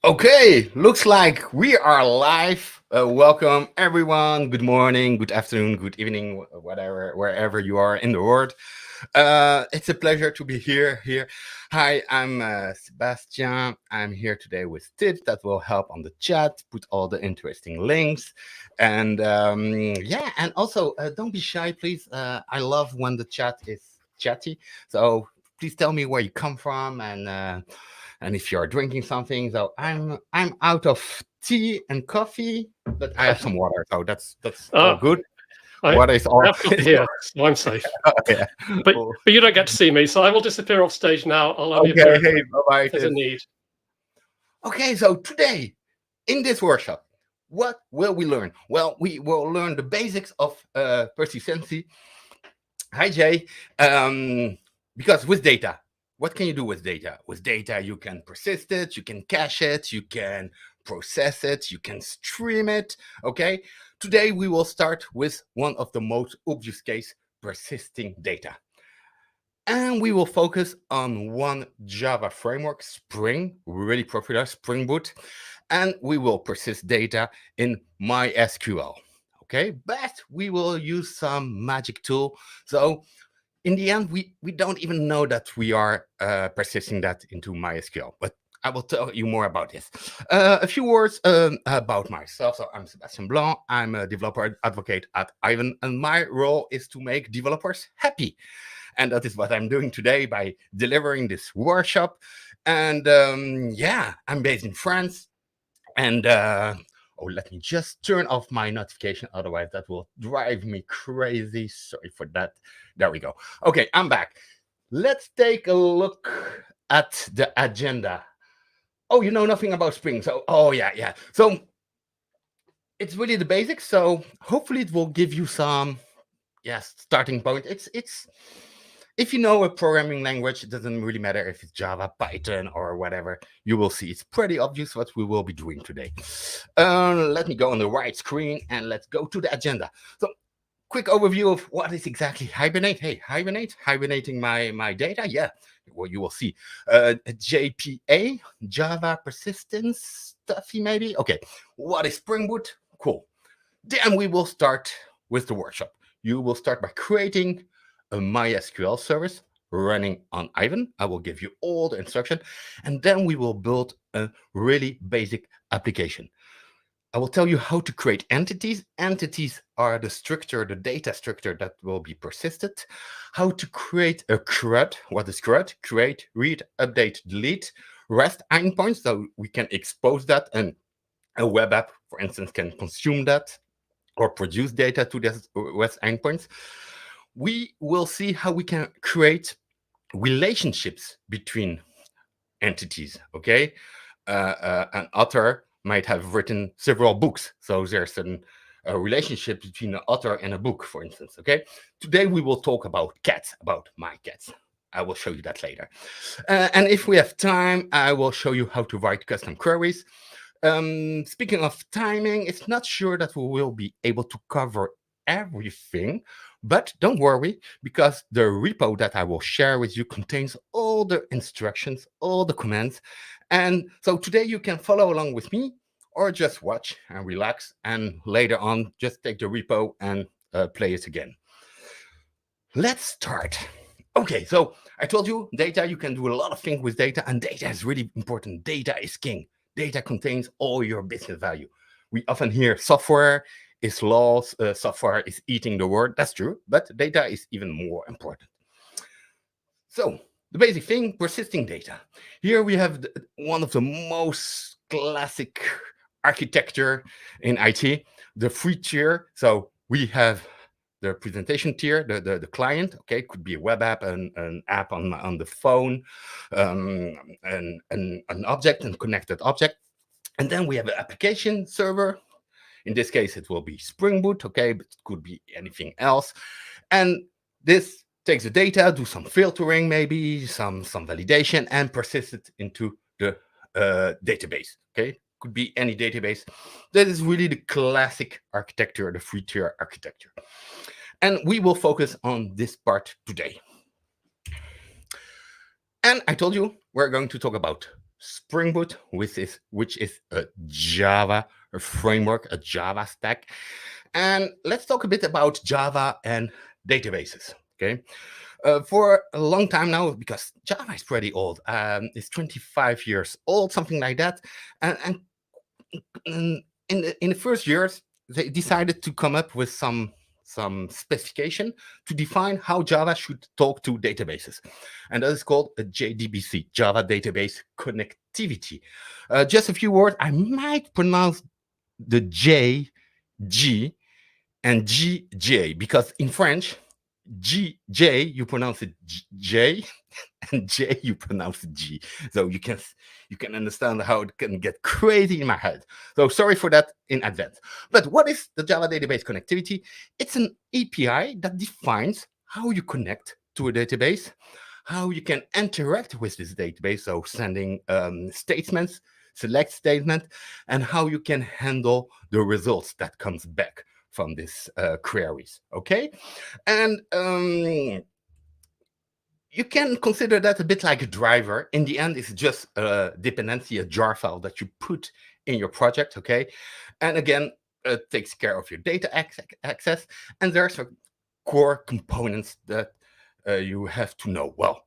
Okay, looks like we are live. Welcome everyone. Good morning, good afternoon, good evening, whatever, wherever you are in the world. It's a pleasure to be here. Hi, I'm Sebastian. I'm here today with tips that will help on the chat, put all the interesting links, and and also don't be shy, please. I love when the chat is chatty. So please tell me where you come from and if you're drinking something. So I'm out of tea and coffee, but I have some water, so that's all good. I Water is all. have coffee here, so I'm safe. Yeah. But you don't get to see me, so I will disappear off stage now. I'll only appear Okay, hey, bye-bye. if there's a need. Okay, so today in this workshop, what will we learn? Well, we will learn the basics of persistency. Hi, Jay. Because with data, what can you do with data? With data, you can persist it, you can cache it, you can process it, you can stream it. Okay. Today, we will start with one of the most obvious case, persisting data. And we will focus on one Java framework, Spring, really popular, Spring Boot. And we will persist data in MySQL. Okay, but we will use some magic tool. So in the end, we don't even know that we are persisting that into MySQL, but I will tell you more about this. A few words about myself. So I'm Sebastian Blanc. I'm a developer advocate at Aiven, and my role is to make developers happy. And that is what I'm doing today by delivering this workshop. And I'm based in France. And let me just turn off my notification. Otherwise, that will drive me crazy. Sorry for that. There we go. Okay, I'm back. Let's take a look at the agenda. Oh, you know nothing about Spring. So, yeah. So it's really the basics. So hopefully it will give you some, starting point. It's if you know a programming language, it doesn't really matter if it's Java, Python, or whatever. You will see it's pretty obvious what we will be doing today. Let me go on the right screen and let's go to the agenda. So, quick overview of what is exactly Hibernate. Hey, hibernating my data. Yeah, well, you will see. JPA, Java persistence stuffy maybe. Okay, what is Spring Boot? Cool. Then we will start with the workshop. You will start by creating a MySQL service running on Aiven. I will give you all the instruction, and then we will build a really basic application. I will tell you how to create entities. Entities are the structure, the data structure that will be persisted. How to create a CRUD. What is CRUD? Create, read, update, delete, REST endpoints, so we can expose that, and a web app, for instance, can consume that or produce data to this REST endpoints. We will see how we can create relationships between entities. Okay, an author might have written several books, so there's a relationship between an author and a book, for instance. Okay, today we will talk about cats, about my cats. I will show you that later. And if we have time, I will show you how to write custom queries. Speaking of timing, it's not sure that we will be able to cover everything, but don't worry, because the repo that I will share with you contains all the instructions, all the commands. And so today you can follow along with me or just watch and relax, and later on just take the repo and play it again. Let's start. Okay, so I told you data, you can do a lot of things with data, and data is really important. Data is king. Data contains all your business value. We often hear software is lost, software is eating the world. That's true, but data is even more important. So the basic thing, persisting data. Here we have one of the most classic architecture in IT, the free tier. So we have the presentation tier, the client. Okay, could be a web app, an app on the phone, an object, and connected object. And then we have an application server. In this case, it will be Spring Boot. Okay, but it could be anything else. And this takes the data, do some filtering, maybe some validation, and persist it into the database. Okay, could be any database. That is really the classic architecture, the free tier architecture. And we will focus on this part today. And I told you we're going to talk about Spring Boot, which is a Java framework, a Java stack. And let's talk a bit about Java and databases, okay? For a long time now, because Java is pretty old, it's 25 years old, something like that. And in the first years, they decided to come up with some specification to define how Java should talk to databases. And that is called a JDBC, Java Database Connectivity. Just a few words, I might pronounce the J, G, and GJ, because in French, J, you pronounce it J, and J, you pronounce it G. So you can understand how it can get crazy in my head. So sorry for that in advance. But what is the Java Database Connectivity? It's an API that defines how you connect to a database, how you can interact with this database, so sending statements, select statement, and how you can handle the results that comes back from these queries, okay? And you can consider that a bit like a driver. In the end, it's just a dependency, a jar file that you put in your project, okay? And again, it takes care of your data access, and there's some core components that you have to know. Well,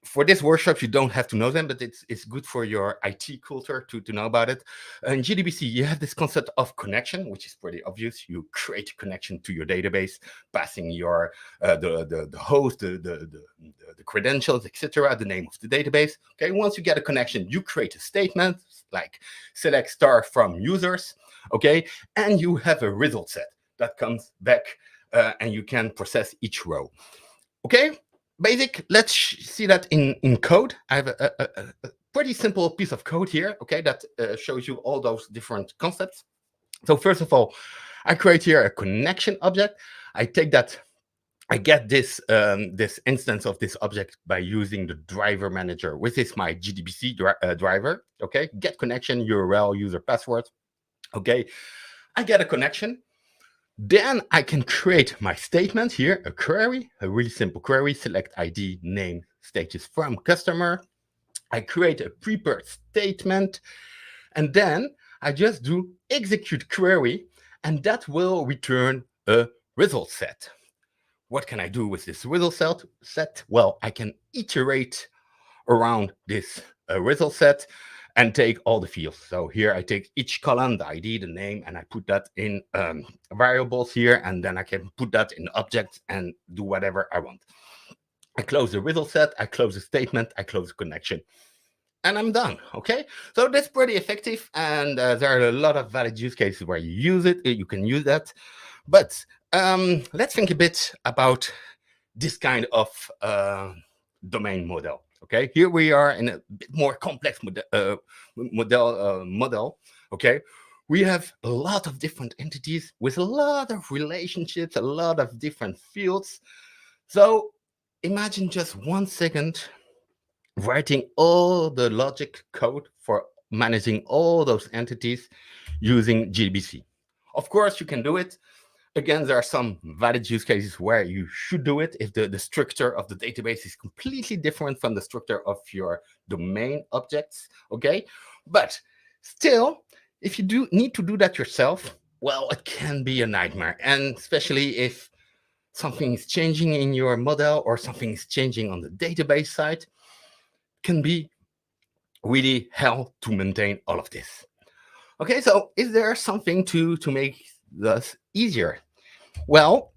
for this workshop, you don't have to know them, but it's good for your IT culture to know about it. In JDBC, you have this concept of connection, which is pretty obvious. You create a connection to your database, passing your the host, the credentials, etc., the name of the database. Okay, once you get a connection, you create a statement like select star from users. Okay, and you have a result set that comes back, and you can process each row. Okay. Basic, let's see that in code. I have a pretty simple piece of code here, okay, that shows you all those different concepts. So first of all, I create here a connection object. I take that, I get this this instance of this object by using the driver manager, which is my JDBC driver, okay? Get connection, URL, user password, okay? I get a connection. Then I can create my statement here, a query, a really simple query, select ID, name, status from customer. I create a prepared statement, and then I just do execute query, and that will return a result set. What can I do with this result set? Well, I can iterate around this result set and take all the fields. So here I take each column, the ID, the name, and I put that in variables here, and then I can put that in objects and do whatever I want. I close the result set, I close the statement, I close the connection, and I'm done, okay? So that's pretty effective, and there are a lot of valid use cases where you use it, you can use that. But let's think a bit about this kind of domain model. Okay, here we are in a bit more complex model. Okay, we have a lot of different entities with a lot of relationships, a lot of different fields. So imagine just 1 second writing all the logic code for managing all those entities using JDBC. Of course, you can do it. Again, there are some valid use cases where you should do it if the structure of the database is completely different from the structure of your domain objects, okay? But still, if you do need to do that yourself, well, it can be a nightmare. And especially if something is changing in your model or something is changing on the database side, can be really hell to maintain all of this. Okay, so is there something to make this easier? Well,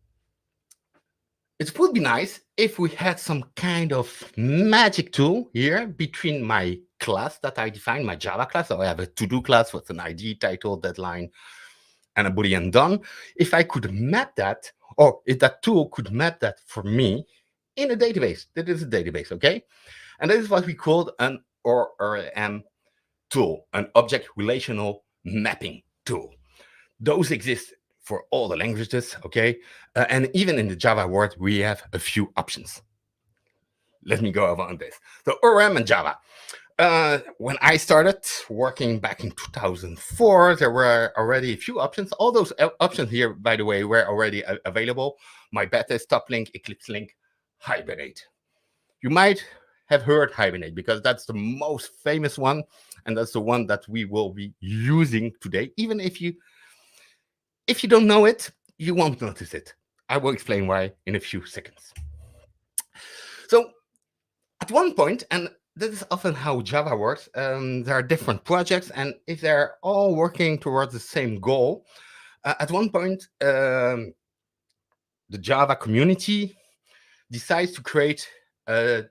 it would be nice if we had some kind of magic tool here between my class that I define, my Java class. So I have a to-do class with an ID, title, deadline, and a Boolean done. If I could map that, or if that tool could map that for me in a database, that is a database, okay? And that is what we call an ORM tool, an Object Relational Mapping tool. Those exist for all the languages, okay? And even in the Java world, we have a few options. Let me go over on this. So ORM and Java. When I started working back in 2004, there were already a few options. All those options here, by the way, were already available. My beta is Top Link, Eclipse Link, Hibernate. You might have heard Hibernate, because that's the most famous one, and that's the one that we will be using today. Even if you don't know it, you won't notice it. I will explain why in a few seconds. So at one point, and this is often how Java works, there are different projects, and if they're all working towards the same goal, at one point, the Java community decides to create a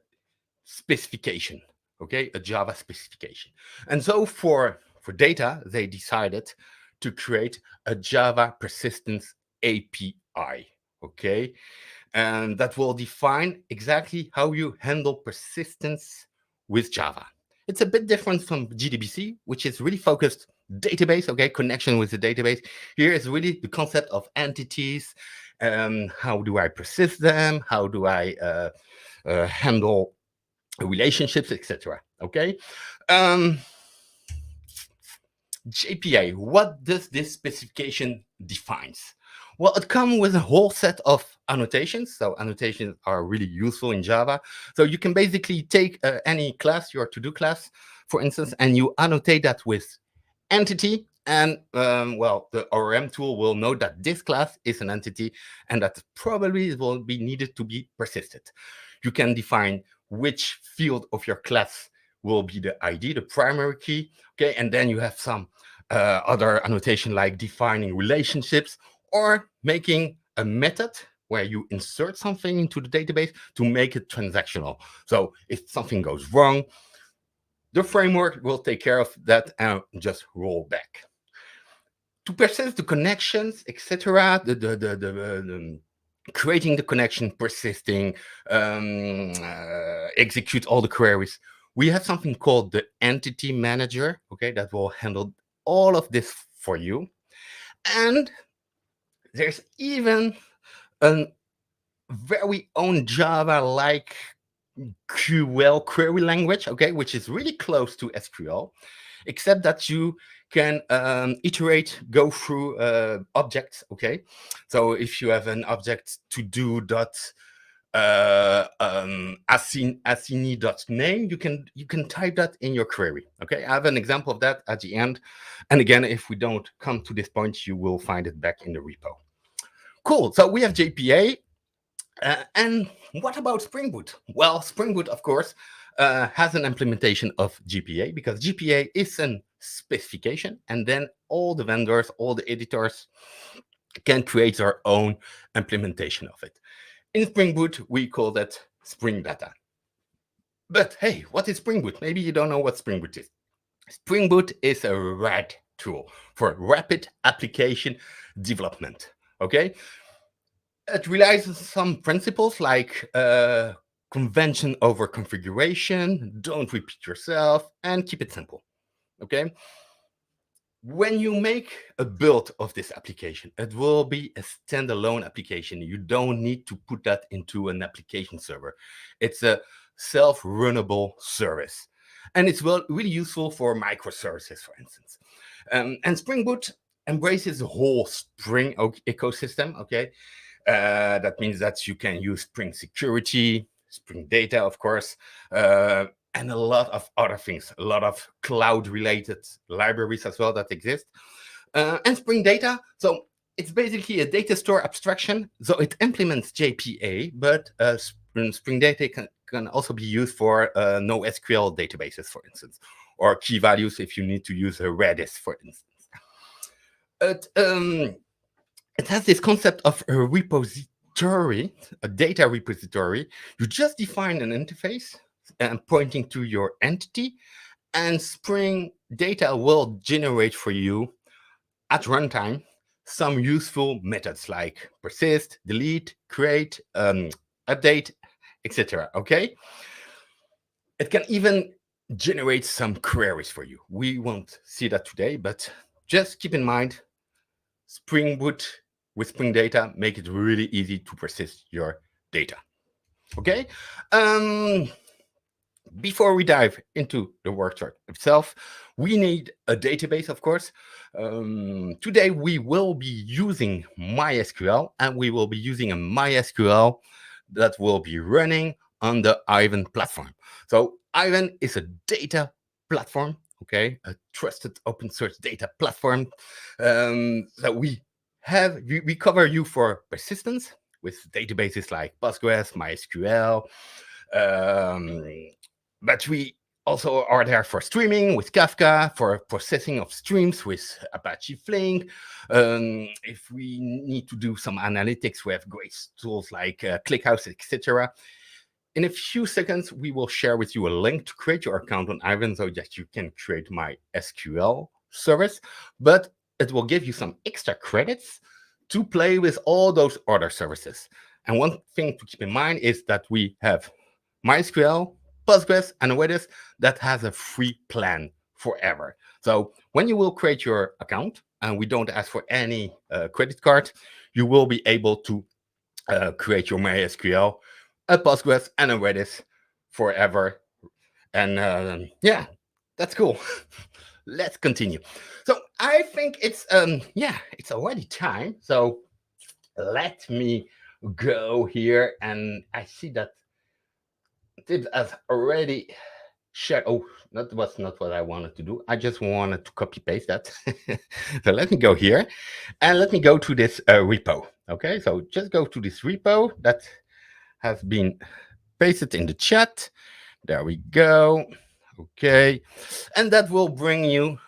specification, okay, a Java specification. And so for data, they decided to create a Java persistence API, okay, and that will define exactly how you handle persistence with Java. It's a bit different from JDBC, which is really focused database, okay, connection with the database. Here is really the concept of entities. How do I persist them? How do I handle relationships, etc. Okay. JPA, what does this specification defines? Well, it comes with a whole set of annotations. So annotations are really useful in Java. So you can basically take any class, your to-do class, for instance, and you annotate that with entity. And well, the ORM tool will know that this class is an entity and that probably it will be needed to be persisted. You can define which field of your class will be the ID, the primary key, okay? And then you have some other annotation like defining relationships or making a method where you insert something into the database to make it transactional. So if something goes wrong, the framework will take care of that and just roll back. To persist the connections, etc., the creating the connection, persisting, execute all the queries, we have something called the entity manager, okay, that will handle all of this for you. And there's even a very own Java-like QL query language, okay, which is really close to SQL, except that you can iterate, go through objects, okay? So if you have an object to do dot assigny.name, you can type that in your query, okay? I have an example of that at the end. And again, if we don't come to this point, you will find it back in the repo. Cool, so we have JPA. And what about Spring Boot? Well, Spring Boot, of course, has an implementation of JPA, because JPA is a specification, and then all the vendors, all the editors can create their own implementation of it. In Spring Boot, we call that Spring Data. But hey, what is Spring Boot? Maybe you don't know what Spring Boot is. Spring Boot is a RAD tool for rapid application development, okay? It relies on some principles like convention over configuration, don't repeat yourself, and keep it simple, okay? When you make a build of this application, it will be a standalone application. You don't need to put that into an application server. It's a self-runnable service. And it's really useful for microservices, for instance. And Spring Boot embraces the whole Spring ecosystem, okay? That means that you can use Spring Security, Spring Data, of course, and a lot of other things, a lot of cloud-related libraries as well that exist. And Spring Data, so it's basically a data store abstraction. So it implements JPA, but Spring Data can also be used for NoSQL databases, for instance, or key values if you need to use a Redis, for instance. It has this concept of a repository, a data repository. You just define an interface pointing to your entity, and Spring Data will generate for you at runtime some useful methods like persist, delete, create, update, etc. Okay? It can even generate some queries for you. We won't see that today, but just keep in mind, Spring Boot with Spring Data make it really easy to persist your data. Okay? Before we dive into the workshop itself, we need a database, of course. Today, we will be using MySQL, and we will be using a MySQL that will be running on the Aiven platform. So Aiven is a data platform, okay, a trusted open source data platform that we cover you for persistence with databases like Postgres, MySQL, but we also are there for streaming with Kafka, for processing of streams with Apache Flink. If we need to do some analytics, we have great tools like ClickHouse, etc. In a few seconds, we will share with you a link to create your account on Aiven so that you can create MySQL service, but it will give you some extra credits to play with all those other services. And one thing to keep in mind is that we have MySQL, Postgres, and Redis that has a free plan forever. So when you will create your account, and we don't ask for any credit card, you will be able to create your MySQL, a Postgres, and a Redis forever. And yeah, that's cool. Let's continue. So I think it's it's already time. So let me go here, and I see that it has already shared. Oh, that was not what I wanted to do. I just wanted to copy paste that. So let me go here, and let me go to this repo. Okay, so just go to this repo that has been pasted in the chat. There we go. Okay, and that will bring you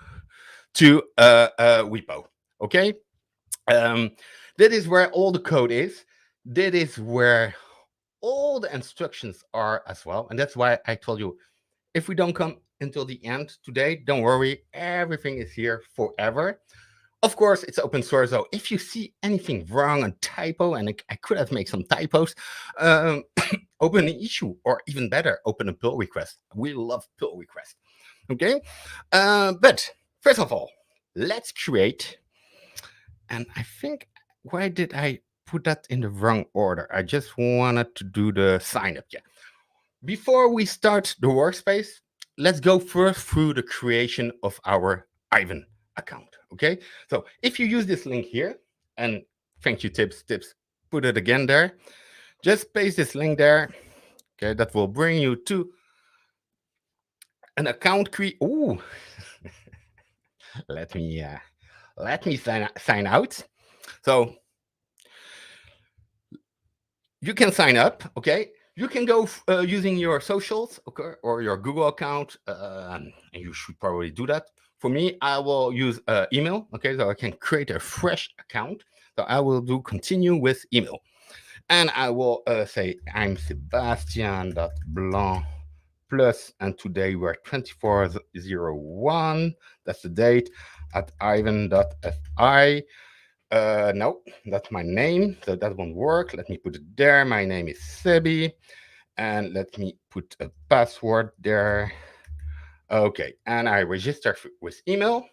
to a repo. Okay, that is where all the code is. That is where all the instructions are as well. And that's why I told you, if we don't come until the end today, don't worry, everything is here forever. Of course, it's open source, so if you see anything wrong, a typo, and I could have made some typos, open an issue, or even better, open a pull request. We love pull requests. Okay, but first of all, let's create. And I think, why did I put that in the wrong order? I just wanted to do the sign up. Yeah. Before we start the workspace, let's go first through the creation of our Aiven account. Okay, so if you use this link here, and thank you, tips, put it again there. Just paste this link there. Okay, that will bring you to an account create. Ooh, let me sign out. So you can sign up. Okay, you can go using your socials, okay, or your Google account, and you should probably do that. For me, I will use email. Okay, so I can create a fresh account. So I will do continue with email, and I will say I'm Sebastian.Blanc plus, and today we're 24/01. That's the date at Aiven.fi. No, that's my name, so that won't work. Let me put it there. My name is Sebi, and let me put a password there. Okay, and I register with email.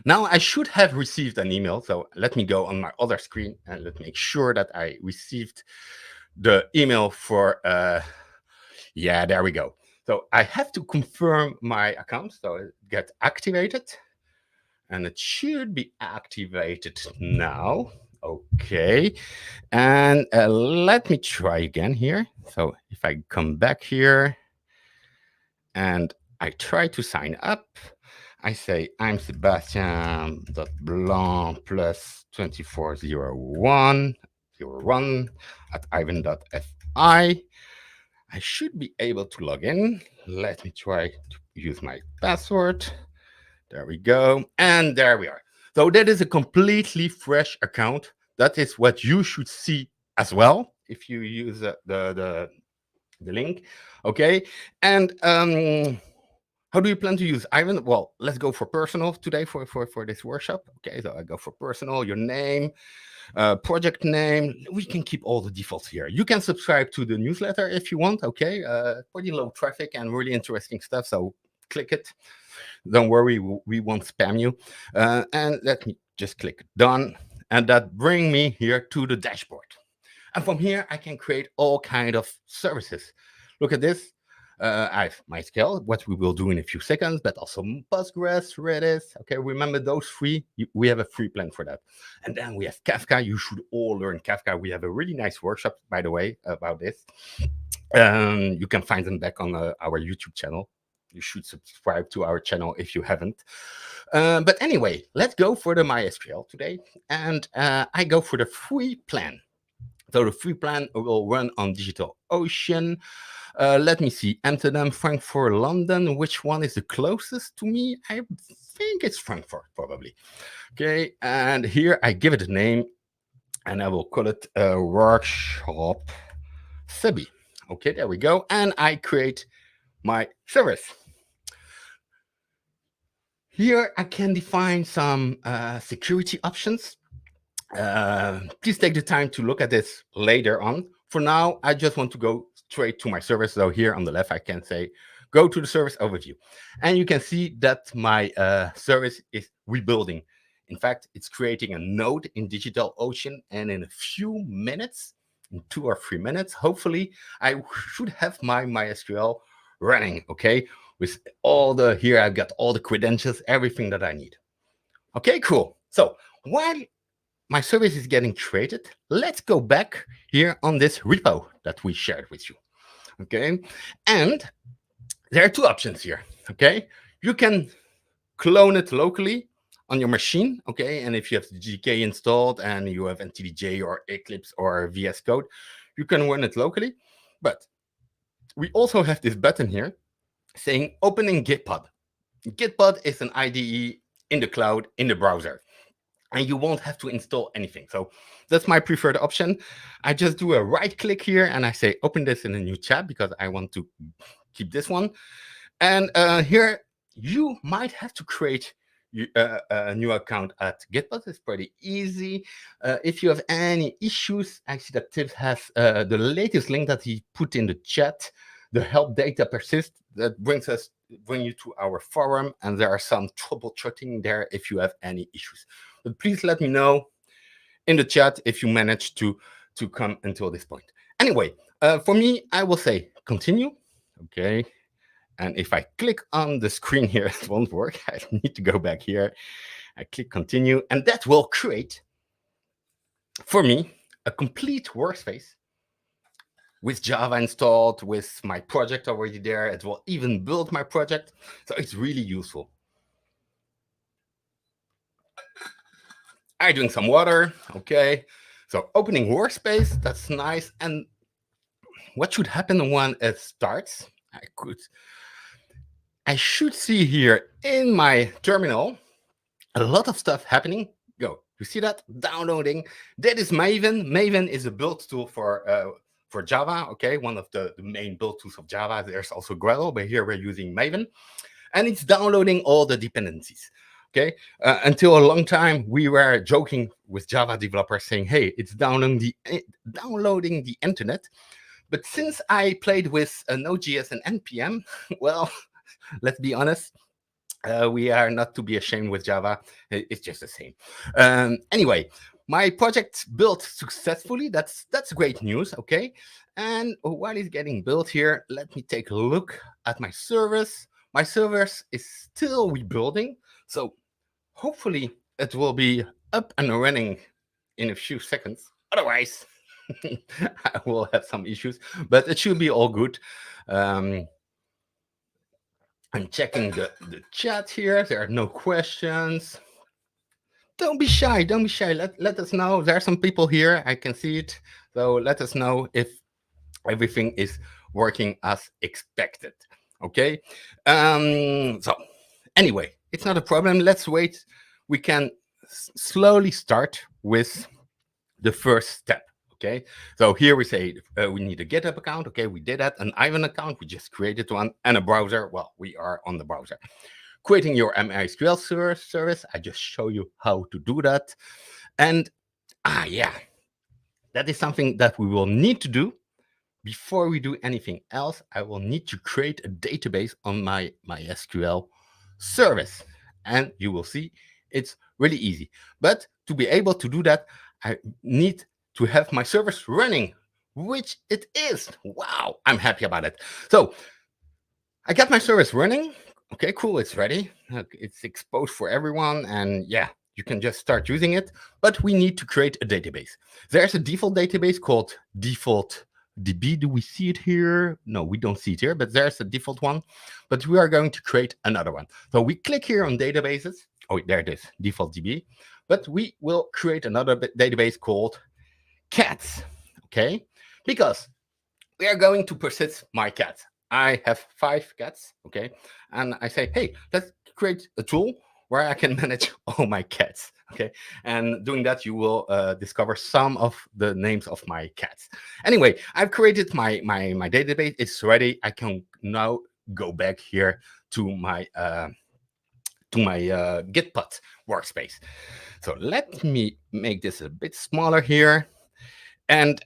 Now I should have received an email, so let me go on my other screen and let's make sure that I received the email for, yeah, there we go. So I have to confirm my account, so it gets activated. And it should be activated now. Okay, and let me try again here. So if I come back here and I try to sign up, I say I'm Sebastian.Blanc plus 24/01 at Aiven.fi. I should be able to log in. Let me try to use my password. There we go. And there we are. So that is a completely fresh account. That is what you should see as well if you use the link. Okay. And how do you plan to use Aiven? Well, let's go for personal today for this workshop. Okay. So I go for personal, your name, project name. We can keep all the defaults here. You can subscribe to the newsletter if you want. Okay. Pretty low traffic and really interesting stuff. So click it. Don't worry, we won't spam you. And let me just click done. And that brings me here to the dashboard. And from here, I can create all kinds of services. Look at this. I have MySQL, what we will do in a few seconds, but also Postgres, Redis. Okay, remember those three? We have a free plan for that. And then we have Kafka. You should all learn Kafka. We have a really nice workshop, by the way, about this. You can find them back on our YouTube channel. You should subscribe to our channel if you haven't. But anyway, let's go for the MySQL today. And I go for the free plan. So the free plan will run on DigitalOcean. Let me see, Amsterdam, Frankfurt, London. Which one is the closest to me? I think it's Frankfurt, probably. Okay, and here I give it a name, and I will call it Workshop Sebi. Okay, there we go. And I create my service. Here I can define some security options. Please take the time to look at this later on. For now, I just want to go straight to my service. So here on the left, I can say, go to the service overview. And you can see that my service is rebuilding. In fact, it's creating a node in DigitalOcean, and in a few minutes, in 2 or 3 minutes, hopefully, I should have my MySQL running, okay? With all the, here I've got all the credentials, everything that I need. Okay, cool. So while my service is getting created, let's go back here on this repo that we shared with you, okay? And there are 2 options here, okay? You can clone it locally on your machine, okay? And if you have the GK installed and you have NTDJ or Eclipse or VS Code, you can run it locally. But we also have this button here saying opening Gitpod. Gitpod is an IDE in the cloud, in the browser, and you won't have to install anything. So that's my preferred option. I just do a right click here and I say open this in a new tab because I want to keep this one. And here you might have to create a new account at Gitpod. It's pretty easy. If you have any issues, I see that Tibbs has the latest link that he put in the chat, the help data persist, that bring you to our forum, and there are some troubleshooting there if you have any issues. But please let me know in the chat if you manage to come until this point. Anyway, for me, I will say continue, okay? And if I click on the screen here, it won't work. I need to go back here. I click continue, and that will create, for me, a complete workspace with Java installed, with my project already there. It will even build my project. So it's really useful. I'm doing some water, okay. So opening workspace, that's nice. And what should happen when it starts? I should see here in my terminal a lot of stuff happening. Go, you see that? Downloading. That is Maven. Maven is a build tool for Java, okay? One of the main build tools of Java. There's also Gradle, but here we're using Maven. And it's downloading all the dependencies, okay? Until a long time, we were joking with Java developers saying, hey, it's downloading the internet. But since I played with Node.js and NPM, well, let's be honest, we are not to be ashamed with Java. It's just the same. Anyway, my project built successfully. That's great news, okay? And while it's getting built here, let me take a look at my service. My service is still rebuilding, so hopefully it will be up and running in a few seconds. Otherwise, I will have some issues, but it should be all good. I'm checking the chat here. There are no questions. Don't be shy. Don't be shy. Let us know. There are some people here. I can see it. So let us know if everything is working as expected. Okay. So anyway, it's not a problem. Let's wait. We can slowly start with the first step. Okay, so here we say we need a GitHub account. Okay, we did that. An Aiven account, we just created one, and a browser. Well, we are on the browser. Creating your MySQL service. I just show you how to do that. And yeah, that is something that we will need to do. Before we do anything else, I will need to create a database on my MySQL service. And you will see it's really easy. But to be able to do that, I need to have my service running, which it is. Wow, I'm happy about it. So I got my service running. Okay, cool, it's ready. It's exposed for everyone, and yeah, you can just start using it. But we need to create a database. There's a default database called default DB. Do we see it here? No, we don't see it here, but there's a default one. But we are going to create another one. So we click here on databases. Oh, there it is, default DB. But we will create another database called cats, okay? Because we are going to persist my cats. I have 5 cats, okay? And I say, hey, let's create a tool where I can manage all my cats, okay? And doing that, you will discover some of the names of my cats. Anyway, I've created my database. It's ready. I can now go back here to my Github workspace. So let me make this a bit smaller here. And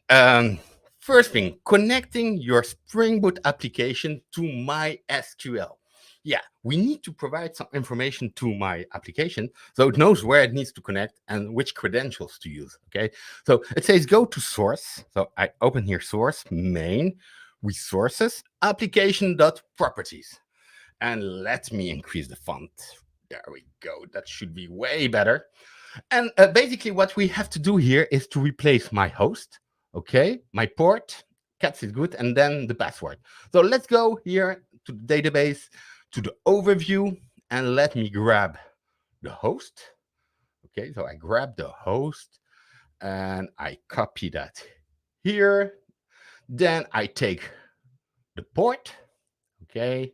first thing, connecting your Spring Boot application to MySQL. Yeah, we need to provide some information to my application so it knows where it needs to connect and which credentials to use, okay? So it says go to source. So I open here source, main, resources, application.properties. And let me increase the font. There we go. That should be way better. And basically what we have to do here is to replace my host, okay? My port, cats is good, and then the password. So let's go here to the database, to the overview, and let me grab the host. Okay, so I grab the host and I copy that here. Then I take the port. Okay,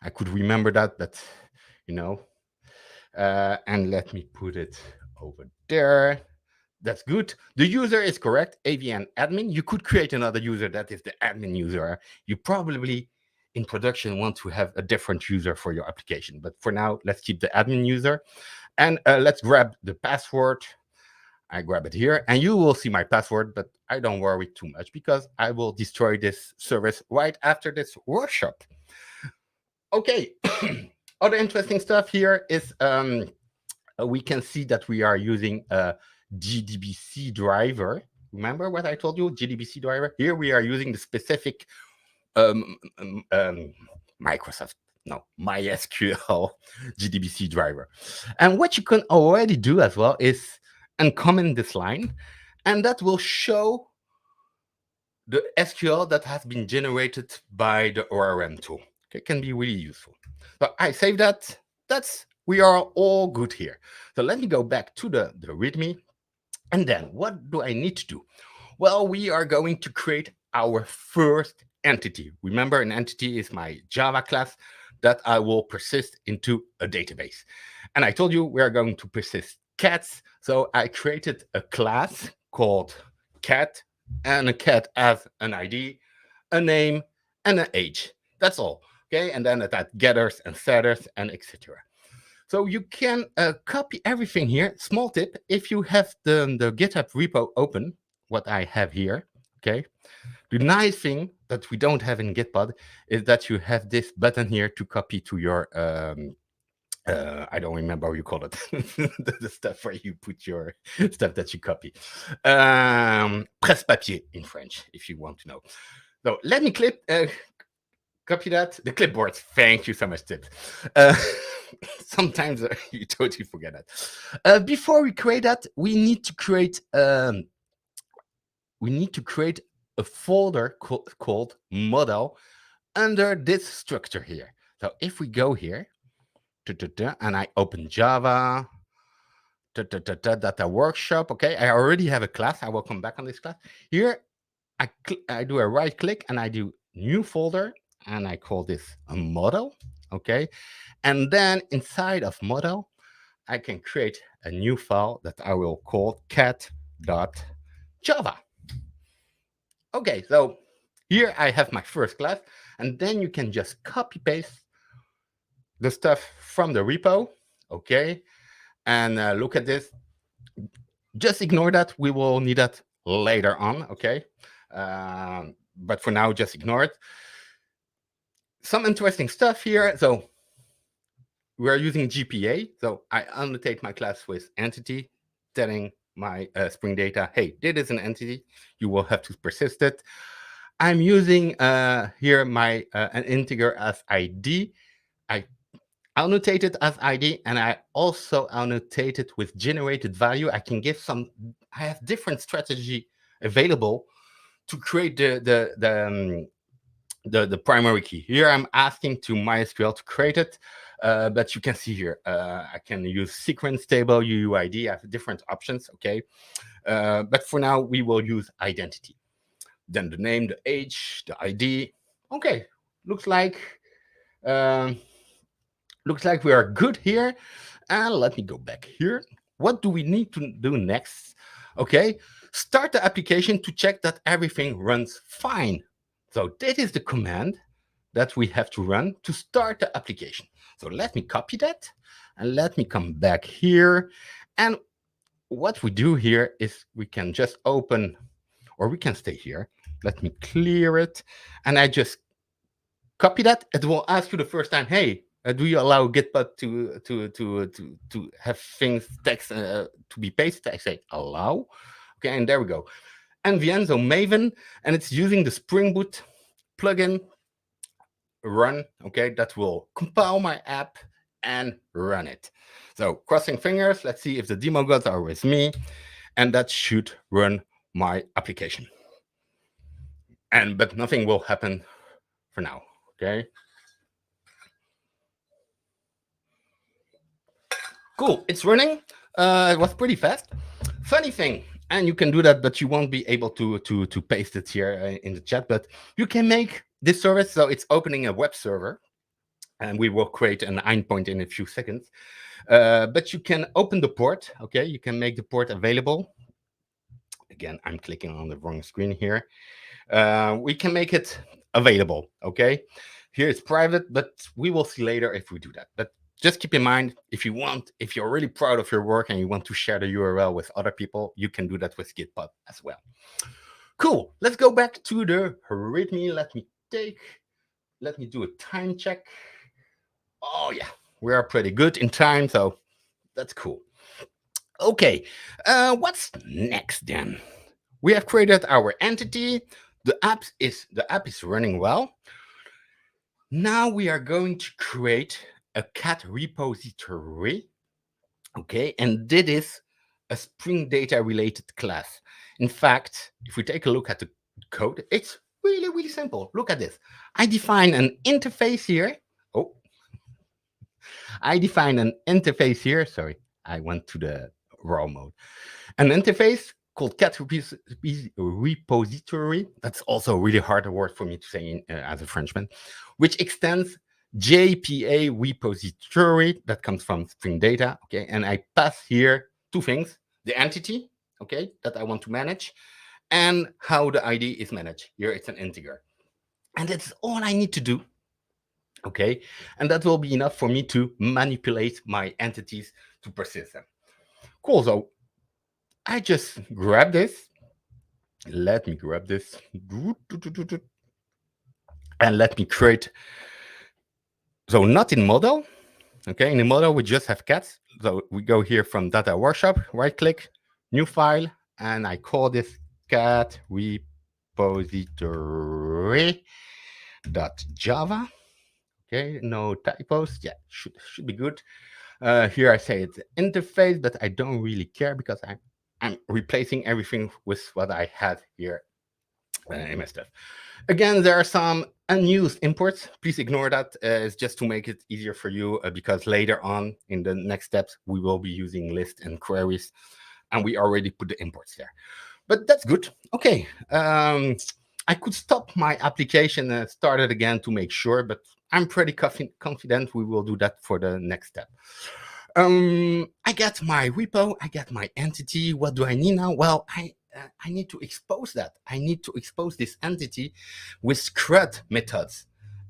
I could remember that, but you know, and let me put it over there. That's good. The user is correct, AVN admin. You could create another user that is the admin user. You probably in production want to have a different user for your application. But for now, let's keep the admin user. And let's grab the password. I grab it here and you will see my password, but I don't worry too much because I will destroy this service right after this workshop. Okay, other interesting stuff here is we can see that we are using a JDBC driver. Remember what I told you, JDBC driver? Here we are using the specific MySQL JDBC driver. And what you can already do as well is uncomment this line, and that will show the SQL that has been generated by the ORM tool. It can be really useful. So I save that. We are all good here. So let me go back to the README. And then what do I need to do? Well, we are going to create our first entity. Remember, an entity is my Java class that I will persist into a database. And I told you we are going to persist cats. So I created a class called cat, and a cat has an ID, a name, and an age. That's all. Okay, and then that getters and setters and etc. So you can copy everything here. Small tip, if you have the GitHub repo open, what I have here, okay? The nice thing that we don't have in Gitpod is that you have this button here to copy to your, I don't remember how you call it, the stuff where you put your stuff that you copy. Presse-papier in French, if you want to know. So let me copy that. The clipboard. Thank you so much, Tip. Sometimes you totally forget that. Before we create that, we need to create a folder called model under this structure here. So if we go here, and I open Java, data workshop. Okay, I already have a class. I will come back on this class. Here, I do a right click and I do new folder. And I call this a model, okay? And then inside of model, I can create a new file that I will call cat.java. Okay, so here I have my first class, and then you can just copy paste the stuff from the repo, okay? And look at this. Just ignore that. We will need that later on, okay? But for now, just ignore it. Some interesting stuff here. So we are using JPA. So I annotate my class with entity, telling my Spring Data, hey, this is an entity. You will have to persist it. I'm using here my an integer as ID. I annotate it as ID, and I also annotate it with generated value. I can give some. I have different strategy available to create the primary key. Here I'm asking to MySQL to create it, but you can see here, I can use sequence table, UUID, I have different options, okay? But for now, we will use identity. Then the name, the age, the ID. Okay, looks like we are good here. And let me go back here. What do we need to do next? Okay, start the application to check that everything runs fine. So that is the command that we have to run to start the application. So let me copy that and let me come back here. And what we do here is we can just open, or we can stay here. Let me clear it. And I just copy that. It will ask you the first time, hey, do you allow Github to have things text to be pasted? I say allow. Okay, and there we go. NVN, so Maven, and it's using the Spring Boot plugin run. Okay, that will compile my app and run it. So crossing fingers, let's see if the demo gods are with me, and that should run my application. But nothing will happen for now. Okay. Cool, it's running. It was pretty fast. Funny thing, and you can do that, but you won't be able to paste it here in the chat, but you can make this service. So it's opening a web server, and we will create an endpoint in a few seconds. But you can open the port, okay? You can make the port available. Again, I'm clicking on the wrong screen here. We can make it available, okay? Here it's private, but we will see later if we do that. But just keep in mind, if you're really proud of your work and you want to share the URL with other people, you can do that with Github as well. Cool. Let's go back to the README. Let me do a time check. Oh yeah, we are pretty good in time, so that's cool. Okay, what's next then? We have created our entity. The app is running well. Now we are going to create a cat repository, okay? And this is a Spring Data related class. In fact, if we take a look at the code, it's really, really simple. Look at this. I define an interface here. Oh, I define an interface here. Sorry, I went to the raw mode. An interface called cat repository. That's also a really hard word for me to say as a Frenchman, which extends JPA repository that comes from Spring Data, okay? And I pass here two things, the entity, okay, that I want to manage, and how the ID is managed. Here it's an integer. And that's all I need to do, okay? And that will be enough for me to manipulate my entities to persist them. Cool, so I just grab this. Let me grab this. And let me create. So not in model, okay? In the model, we just have cats. So we go here from data workshop, right click, new file, and I call this cat repository.java. Okay, no typos. Yeah, should be good. Here I say it's an interface, but I don't really care because I'm replacing everything with what I had here in my stuff. Again, there are some unused imports. Please ignore that. It's just to make it easier for you because later on in the next steps, we will be using lists and queries, and we already put the imports there. But that's good. Okay. I could stop my application and start it again to make sure, but I'm pretty confident we will do that for the next step. I get my repo, I get my entity. What do I need now? Well, I need to expose that. I need to expose this entity with CRUD methods.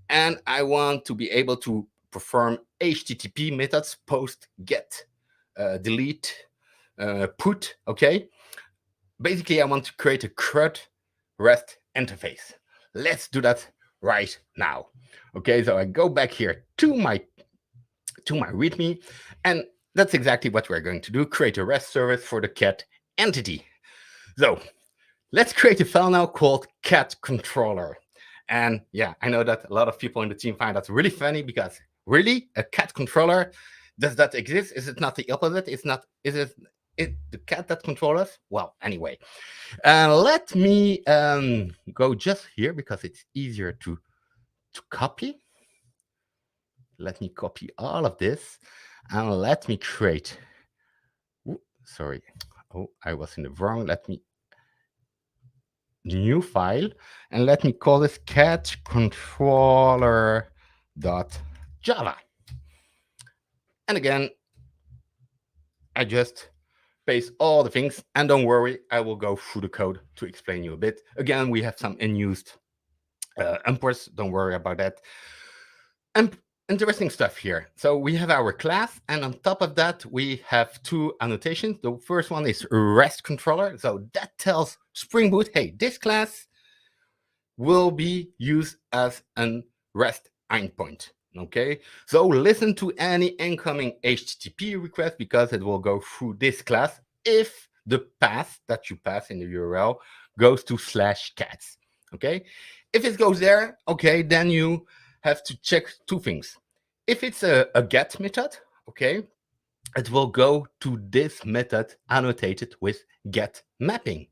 And I want to be able to perform HTTP methods, post, get, delete, put, okay? Basically, I want to create a CRUD REST interface. Let's do that right now. Okay, so I go back here to my README, and that's exactly what we're going to do, create a REST service for the cat entity. So let's create a file now called cat controller. And yeah, I know that a lot of people in the team find that really funny because really, a cat controller, does that exist? Is it not the opposite? Is it it the cat that controls us? Well, anyway, let me go just here because it's easier to copy. Let me copy all of this and let me create. Ooh, sorry. Oh, I was in the wrong. Let me new file and let me call this cat controller.java. And again, I just paste all the things, and don't worry, I will go through the code to explain you a bit. Again, we have some unused imports, don't worry about that. And interesting stuff here. So we have our class, and on top of that, we have two annotations. The first one is REST controller. So that tells Spring Boot, hey, this class will be used as a REST endpoint. Okay, so listen to any incoming HTTP request because it will go through this class if the path that you pass in the URL goes to /cats. Okay, if it goes there, okay, then you have to check two things. If it's a get method, okay, it will go to this method annotated with get mapping.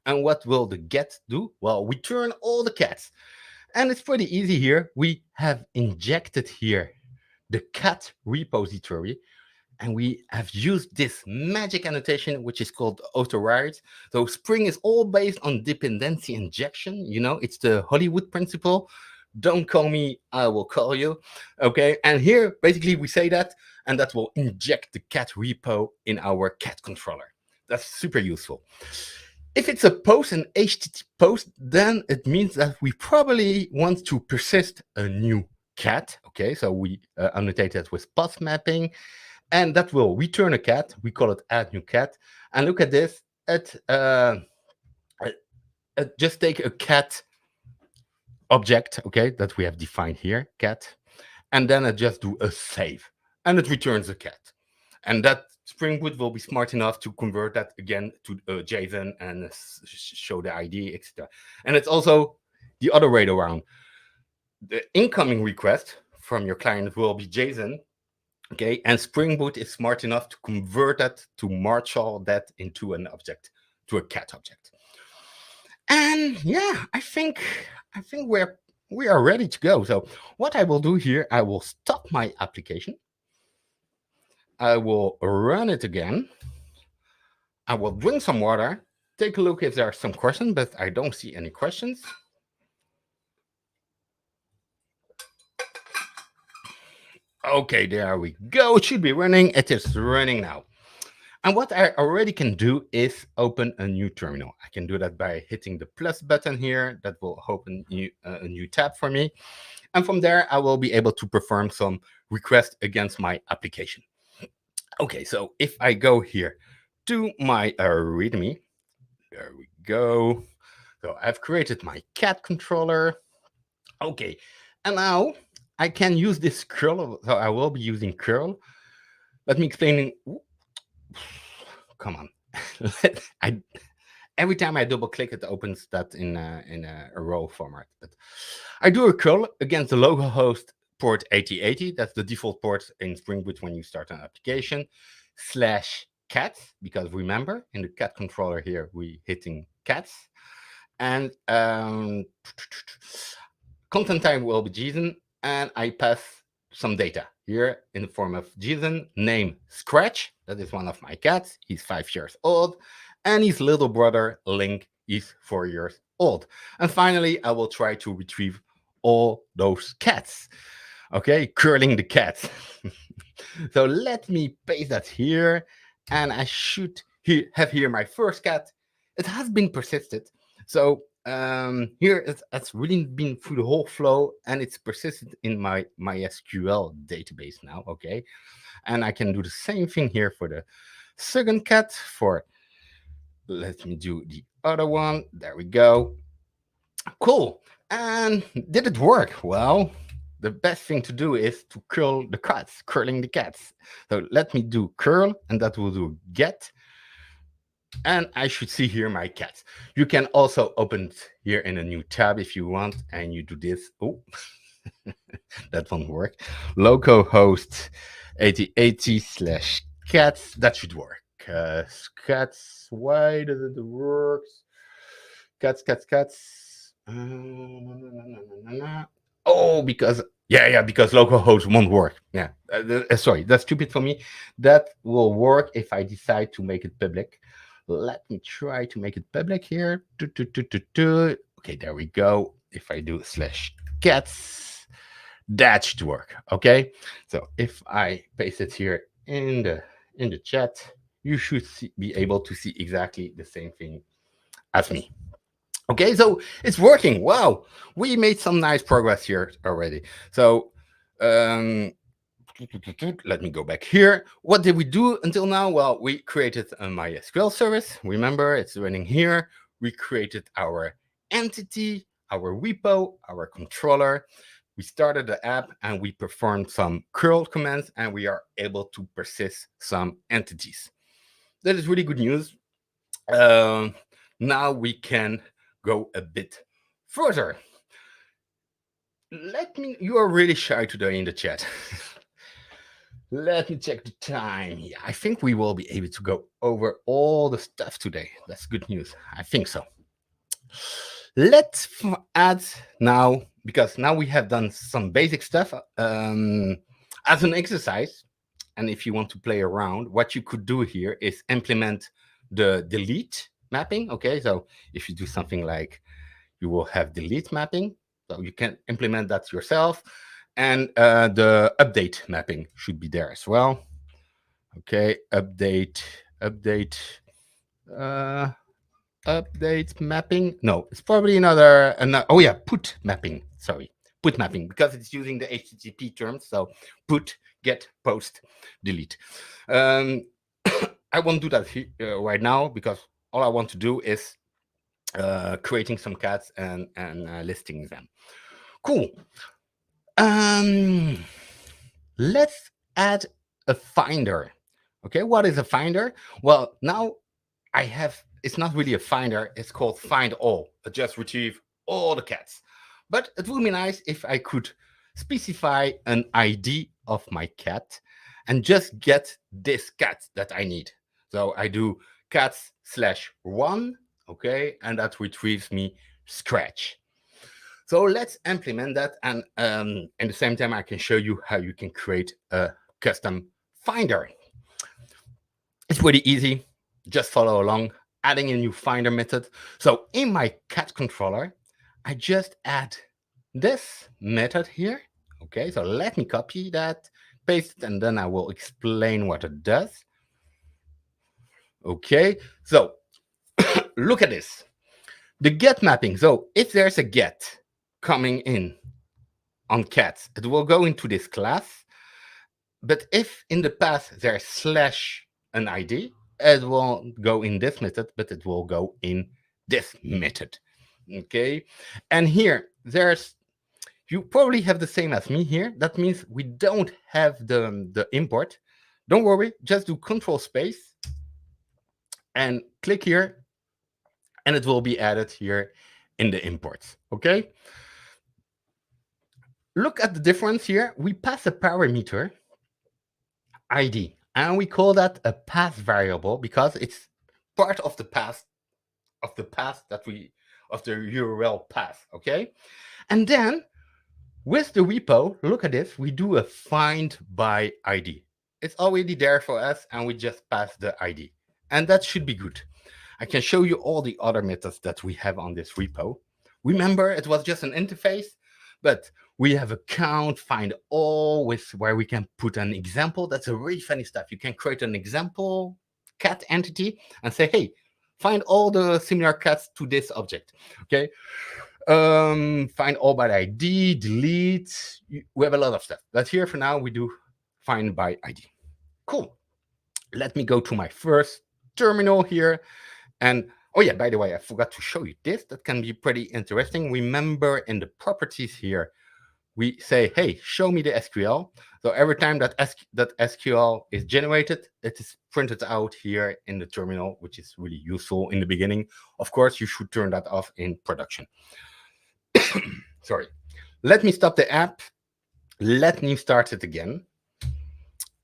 And what will the get do? Well, return all the cats. And it's pretty easy here. We have injected here the cat repository, and we have used this magic annotation, which is called auto-write. So Spring is all based on dependency injection. You know, it's the Hollywood principle. Don't call me, I will call you. Okay, and here, basically, we say that, and that will inject the cat repo in our cat controller. That's super useful. If it's a post, an HTTP post, then it means that we probably want to persist a new cat. Okay, so we annotate that with path mapping, and that will return a cat. We call it add new cat. And look at this. Just take a cat object, okay, that we have defined here, cat, and then I just do a save, and it returns a cat. And that Spring Boot will be smart enough to convert that again to JSON and show the ID, etc. And it's also the other way around. The incoming request from your client will be JSON, okay, and Spring Boot is smart enough to convert that, to marshal that into an object, to a cat object. And yeah, I think we are ready to go. So what I will do here, I will stop my application. I will run it again. I will drink some water, take a look if there are some questions, but I don't see any questions. Okay, there we go. It should be running. It is running now. And what I already can do is open a new terminal. I can do that by hitting the plus button here. That will open a new tab for me. And from there, I will be able to perform some requests against my application. Okay, so if I go here to my README, there we go. So I've created my cat controller. Okay, and now I can use this curl. So I will be using curl. Let me explain. Come on. Every time I double click, it opens that in a row format. But I do a curl against the localhost port 8080. That's the default port in Spring Boot when you start an application. /cats, because remember, in the cat controller here, we hitting cats. And content type will be JSON, and I pass some data here in the form of JSON, name Scratch. That is one of my cats. He's 5 years old. And his little brother, Link, is 4 years old. And finally, I will try to retrieve all those cats. Okay, curling the cats. So let me paste that here. And I should have here my first cat. It has been persisted. So here it's really been through the whole flow, and it's persisted in my MySQL database now. Okay, and I can do the same thing here for the second cat. Let me do the other one. There we go. Cool. And did it work? Well, the best thing to do is to curl the cats, curling the cats. So let me do curl, and that will do get. And I should see here my cats. You can also open it here in a new tab if you want, and you do this. Oh, that won't work. Localhost 8080/cats. That should work. because cats, why does it work? Cats. Oh, because because localhost won't work. Yeah, sorry, that's stupid for me. That will work if I decide to make it public. Let me try to make it public here. Okay, there we go. If I do /cats, that should work. Okay, so if I paste it here in the chat, you should be able to see exactly the same thing as me. Okay, so it's working. Wow, we made some nice progress here already. So let me go back here. What did we do until now? Well, we created a MySQL service. Remember, it's running here. We created our entity, our repo, our controller. We started the app and we performed some curl commands and we are able to persist some entities. That is really good news. Now we can go a bit further. You are really shy today in the chat. Let me check the time. Yeah, I think we will be able to go over all the stuff today. That's good news. I think so. Let's add now, because now we have done some basic stuff as an exercise. And if you want to play around, what you could do here is implement the delete mapping. Okay, so if you do something like you will have delete mapping, so you can implement that yourself. And the update mapping should be there as well. Okay, update mapping. No, it's probably another. Oh yeah, put mapping. Sorry, put mapping, because it's using the HTTP terms. So put, get, post, delete. I won't do that right now because all I want to do is creating some cats and listing them. Cool. Let's add a finder. Okay, what is a finder? Well, now it's not really a finder, it's called find all. I just retrieve all the cats. But it would be nice if I could specify an ID of my cat and just get this cat that I need. So I do cats/1, okay, and that retrieves me scratch. So let's implement that, and at the same time, I can show you how you can create a custom finder. It's pretty easy. Just follow along, adding a new finder method. So in my cat controller, I just add this method here. Okay, so let me copy that, paste it, and then I will explain what it does. Okay, so look at this. The get mapping. So if there's a get coming in on cats, it will go into this class. But if in the path there's /an ID, it won't go in this method, but it will go in this method. Okay, and here you probably have the same as me here. That means we don't have the import. Don't worry, just do Control space and click here, and it will be added here in the imports. Okay. Look at the difference here. We pass a parameter ID, and we call that a path variable because it's part of the path of the URL path. Okay, and then with the repo, look at this. We do a find by ID. It's already there for us, and we just pass the ID, and that should be good. I can show you all the other methods that we have on this repo. Remember, it was just an interface, but we have a count, find all, with where we can put an example. That's a really funny stuff. You can create an example cat entity and say, hey, find all the similar cats to this object. Okay. Find all by ID, delete. We have a lot of stuff. But here for now, we do find by ID. Cool. Let me go to my first terminal here. And oh yeah, by the way, I forgot to show you this. That can be pretty interesting. Remember, in the properties here, we say, hey, show me the SQL. So every time that SQL is generated, it is printed out here in the terminal, which is really useful in the beginning. Of course, you should turn that off in production. Sorry. Let me stop the app. Let me start it again.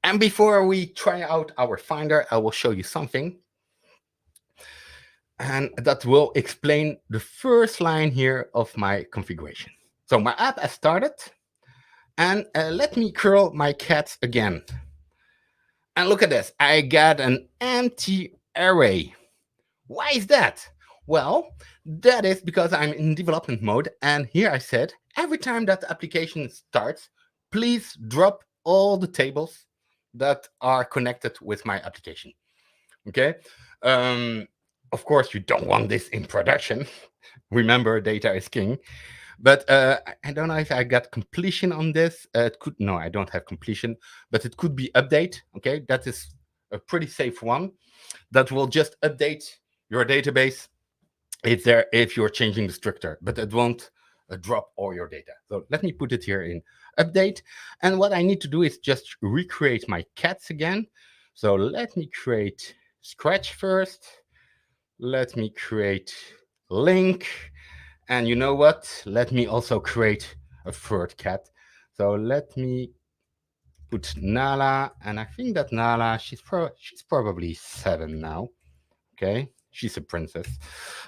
And before we try out our Finder, I will show you something. And that will explain the first line here of my configuration. So my app has started. And let me curl my cats again. And look at this. I got an empty array. Why is that? Well, that is because I'm in development mode. And here I said, every time that the application starts, please drop all the tables that are connected with my application. Okay. Of course, you don't want this in production. Remember, data is king. But I don't know if I got completion on this. No, I don't have completion, but it could be update. Okay, that is a pretty safe one. That will just update your database if you're changing the structure, but it won't drop all your data. So let me put it here in update. And what I need to do is just recreate my cats again. So let me create Scratch first. Let me create link. And you know what? Let me also create a third cat. So let me put Nala, and I think that Nala, she's probably 7 now. Okay, she's a princess.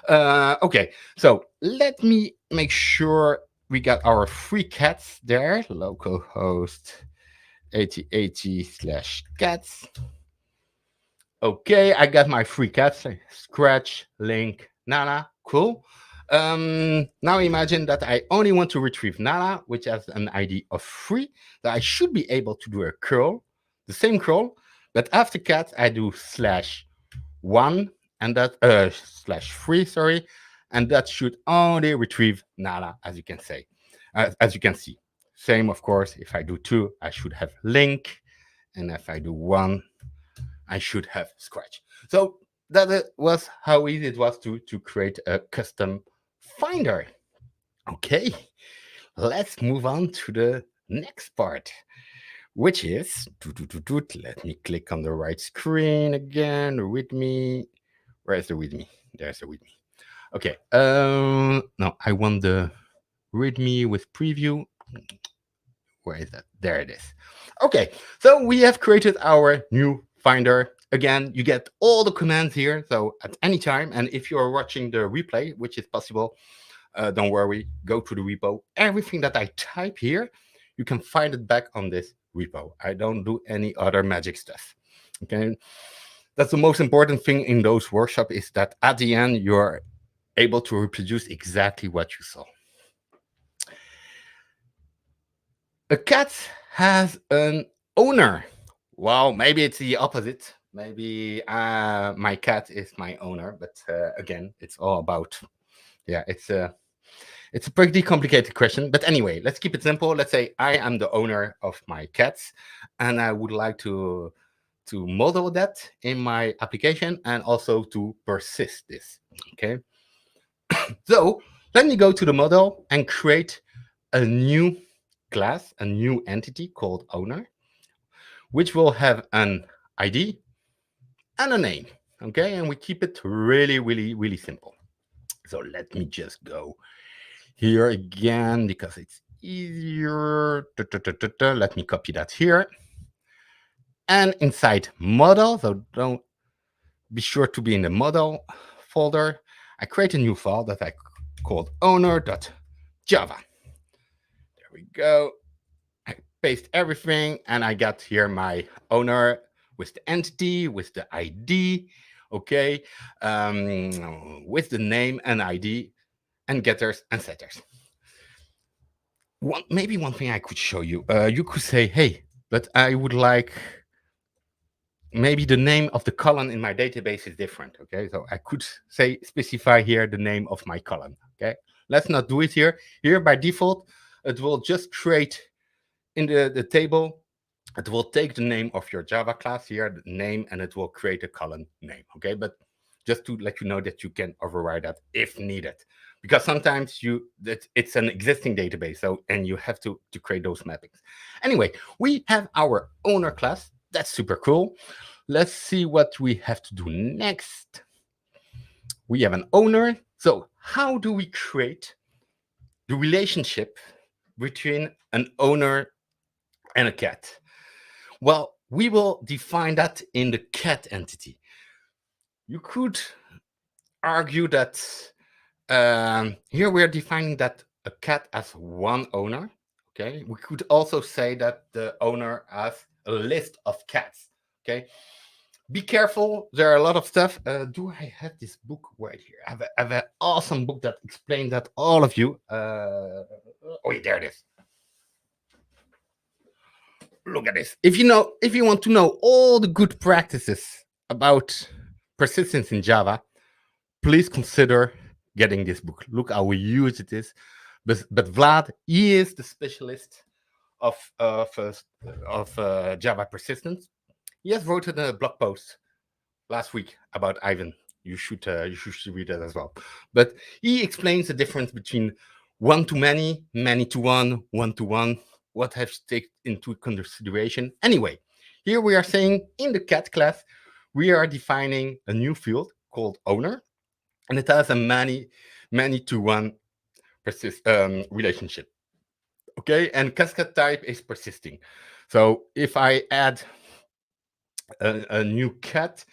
Okay, so let me make sure we got our 3 cats there. Localhost 8080/cats. Okay, I got my 3 cats. Scratch, link, Nala. Cool. Now imagine that I only want to retrieve Nala, which has an ID of 3. So I should be able to do a curl, the same curl, but after cat I do /1 and that /3, sorry, and that should only retrieve Nala, as you can say, as you can see. Same, of course, if I do 2, I should have link, and if I do 1, I should have Scratch. So that was how easy it was to create a custom Finder. Okay, let's move on to the next part, which is, let me click on the right screen again, README. Where's the README? There's the README. Okay, no, I want the README with preview. Where is that? There it is. Okay, so we have created our new Finder. Again, you get all the commands here, so at any time. And if you're watching the replay, which is possible, don't worry, go to the repo. Everything that I type here, you can find it back on this repo. I don't do any other magic stuff. Okay, that's the most important thing in those workshops, is that at the end, you're able to reproduce exactly what you saw. A cat has an owner. Well, maybe it's the opposite. Maybe my cat is my owner, but again, it's all about, yeah, it's a pretty complicated question. But anyway, let's keep it simple. Let's say I am the owner of my cats, and I would like to model that in my application and also to persist this. Okay. So let me go to the model and create a new class, a new entity called owner, which will have an ID and a name. Okay, and we keep it really, really, really simple. So let me just go here again because it's easier. Let me copy that here. And inside model, so don't be sure to be in the model folder, I create a new file that I called owner.java. There we go. I paste everything, and I got here my owner with the entity, with the ID, okay, with the name and ID, and getters and setters. Maybe one thing I could show you, you could say, hey, but I would like, maybe the name of the column in my database is different, okay? So I could say, specify here the name of my column, okay? Let's not do it here. Here, by default, it will just create in the table, it will take the name of your Java class here, the name, and it will create a column name, okay? But just to let you know that you can override that if needed, because sometimes it's an existing database, so and you have to create those mappings. Anyway, we have our owner class. That's super cool. Let's see what we have to do next. We have an owner. So how do we create the relationship between an owner and a cat? Well, we will define that in the cat entity. You could argue that here we are defining that a cat as one owner. Okay, we could also say that the owner has a list of cats. Okay, be careful. There are a lot of stuff. Do I have this book right here? I have an awesome book that explains that all of you. Oh, yeah, there it is. Look at this. If you want to know all the good practices about persistence in Java, please consider getting this book. Look how huge it is. But Vlad, he is the specialist of Java persistence. He has wrote a blog post last week about Aiven. You should read it as well. But he explains the difference between one to many, many to one, one to one. What has to take into consideration? Anyway, here we are saying in the cat class, we are defining a new field called owner, and it has a many to one relationship. Okay, and cascade type is persisting. So if I add a new cat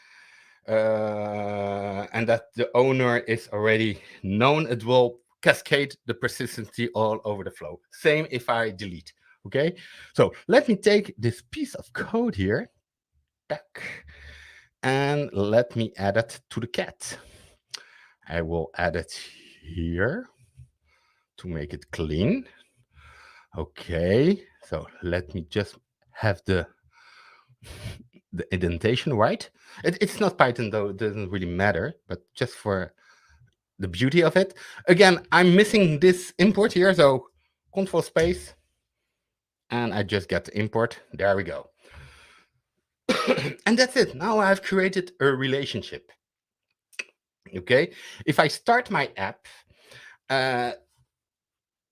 and that the owner is already known, it will cascade the persistency all over the flow. Same if I delete. Okay, so let me take this piece of code here back and let me add it to the cat. I will add it here to make it clean. Okay, so let me just have the indentation right. It's not Python though, it doesn't really matter, but just for the beauty of it. Again, I'm missing this import here, so control space, and I just get the import. There we go. And that's it. Now I've created a relationship. Okay, if I start my app,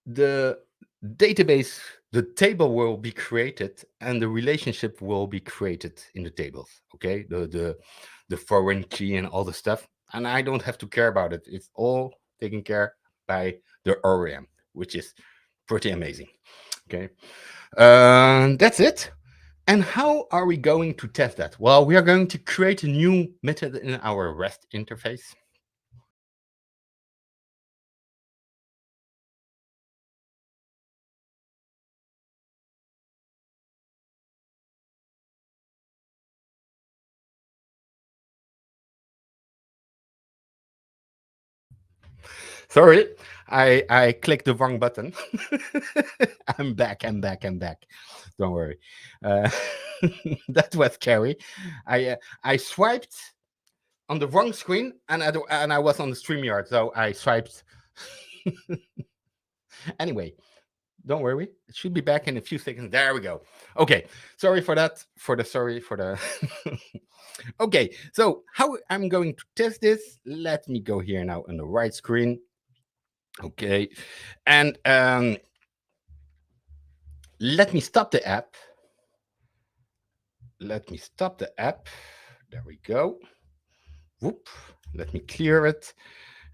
the database, the table will be created and the relationship will be created in the tables. Okay, the foreign key and all the stuff, and I don't have to care about it. It's all taken care by the ORM, which is pretty amazing. Okay, that's it. And how are we going to test that? Well, we are going to create a new method in our REST interface. Sorry, I clicked the wrong button. I'm back. Don't worry. That was scary. I swiped on the wrong screen and I was on the StreamYard, so I swiped. Anyway, don't worry. It should be back in a few seconds. There we go. Okay. Sorry for that. Okay. So how I'm going to test this? Let me go here now on the right screen. Okay. And let me stop the app. There we go. Whoop. Let me clear it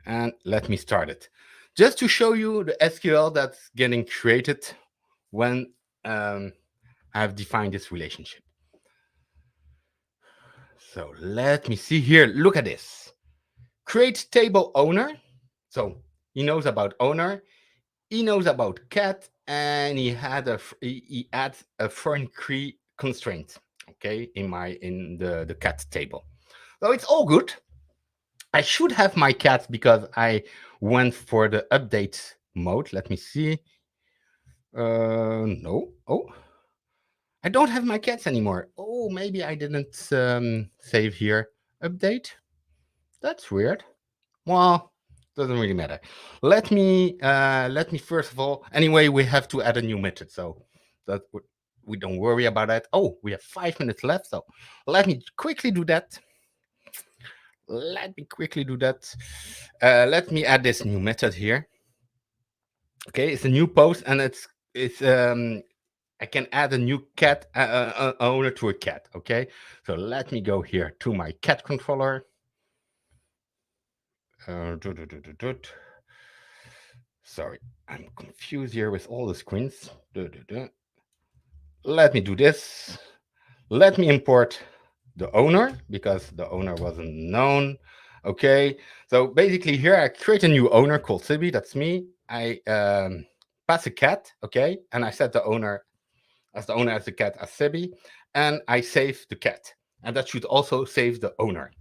and let me start it. Just to show you the SQL that's getting created when I've defined this relationship. So let me see here. Look at this. Create table owner. So he knows about owner. He knows about cat, and he adds a foreign key constraint. Okay, in the cat table. So it's all good. I should have my cats because I went for the update mode. Let me see. No. Oh, I don't have my cats anymore. Oh, maybe I didn't save here. Update. That's weird. Well, doesn't really matter. Let me first of all. Anyway, we have to add a new method, so that we don't worry about that. Oh, we have 5 minutes left, so let me quickly do that. Let me add this new method here. Okay, it's a new post, and it's I can add a new cat owner to a cat. Okay, so let me go here to my cat controller. Sorry, I'm confused here with all the screens. Let me do this. Let me import the owner because the owner wasn't known. Okay, so basically here I create a new owner called Sibi. That's me. I pass a cat. Okay, and I set the owner as the cat as Sibi, and I save the cat, and that should also save the owner.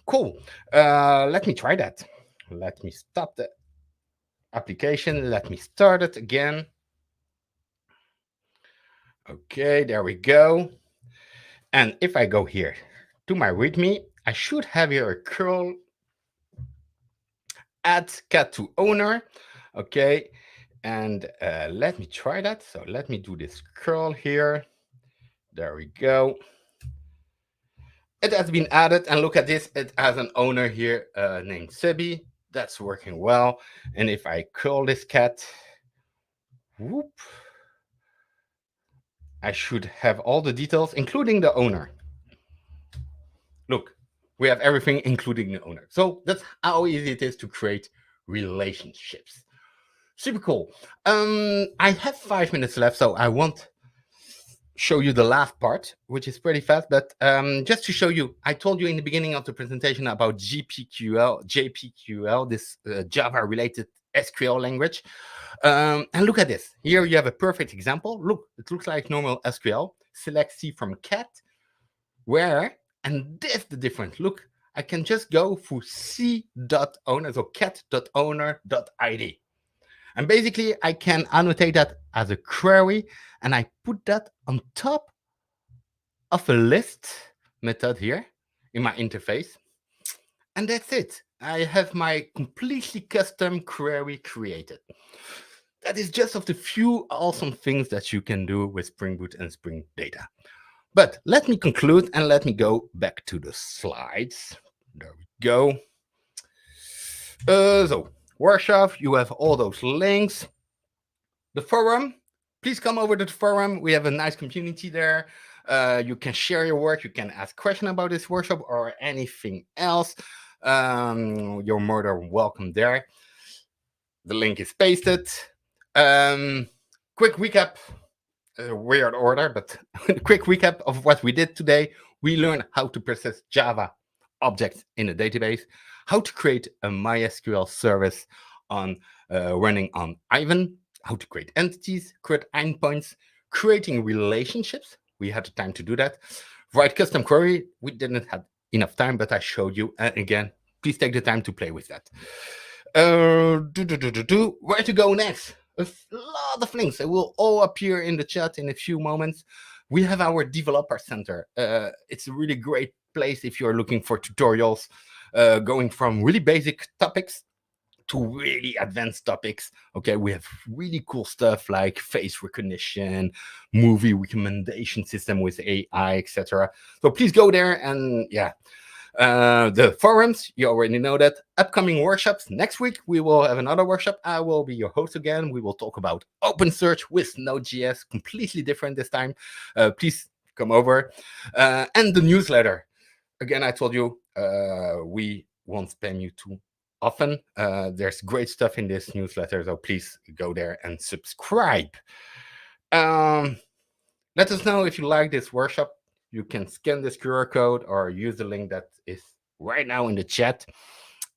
Cool. Let me try that. Let me stop the application. Let me start it again. Okay, there we go. And if I go here to my README, I should have here a curl add cat to owner. Okay, and let me try that. So let me do this curl here. There we go. It has been added, and look at this. It has an owner here named Sibi. That's working well. And if I curl this cat, whoop, I should have all the details, including the owner. Look, we have everything, including the owner. So that's how easy it is to create relationships. Super cool. I have 5 minutes left, so I won't show you the last part, which is pretty fast. But just to show you, I told you in the beginning of the presentation about JPQL, this Java-related SQL language. And look at this. Here you have a perfect example. Look, it looks like normal SQL. Select C from cat, where, and this is the difference. Look, I can just go through c.owner, so cat.owner.id. And basically, I can annotate that as a query, and I put that on top of a list method here in my interface. And that's it. I have my completely custom query created. That is just of the few awesome things that you can do with Spring Boot and Spring Data. But let me conclude and let me go back to the slides. There we go. So, workshop, you have all those links. The forum, please come over to the forum. We have a nice community there. You can share your work. You can ask questions about this workshop or anything else. You're more than welcome there. The link is pasted. Quick recap, weird order, but quick recap of what we did today. We learned how to process Java objects in a database, how to create a MySQL service on running on Aiven, how to create entities, create endpoints, creating relationships. We had the time to do that. Write custom query. We didn't have enough time, but I showed you. And again, please take the time to play with that. Where to go next? A lot of links. They will all appear in the chat in a few moments. We have our developer center. It's a really great place if you're looking for tutorials, going from really basic topics to really advanced topics. Okay, we have really cool stuff like face recognition, movie recommendation system with AI, etc. So please go there. And yeah, the forums, you already know that. Upcoming workshops. Next week we will have another workshop. I will be your host again. We will talk about OpenSearch with Node.js, completely different this time. Please come over. And the newsletter. Again, I told you we won't spam you too often. There's great stuff in this newsletter, so please go there and subscribe. Let us know if you like this workshop. You can scan this QR code or use the link that is right now in the chat.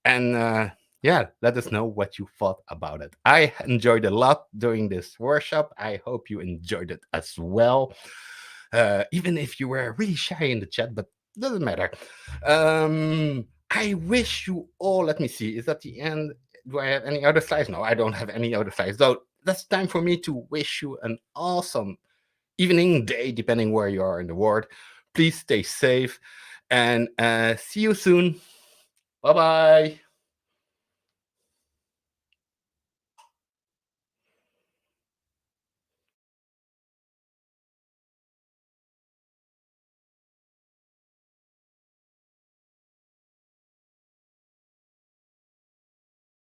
And yeah, let us know what you thought about it. I enjoyed a lot doing this workshop. I hope you enjoyed it as well. Even if you were really shy in the chat, but doesn't matter. I wish you all, let me see, is that the end? Do I have any other slides? No, I don't have any other slides. So that's time for me to wish you an awesome evening, day, depending where you are in the world. Please stay safe and see you soon. Bye-bye.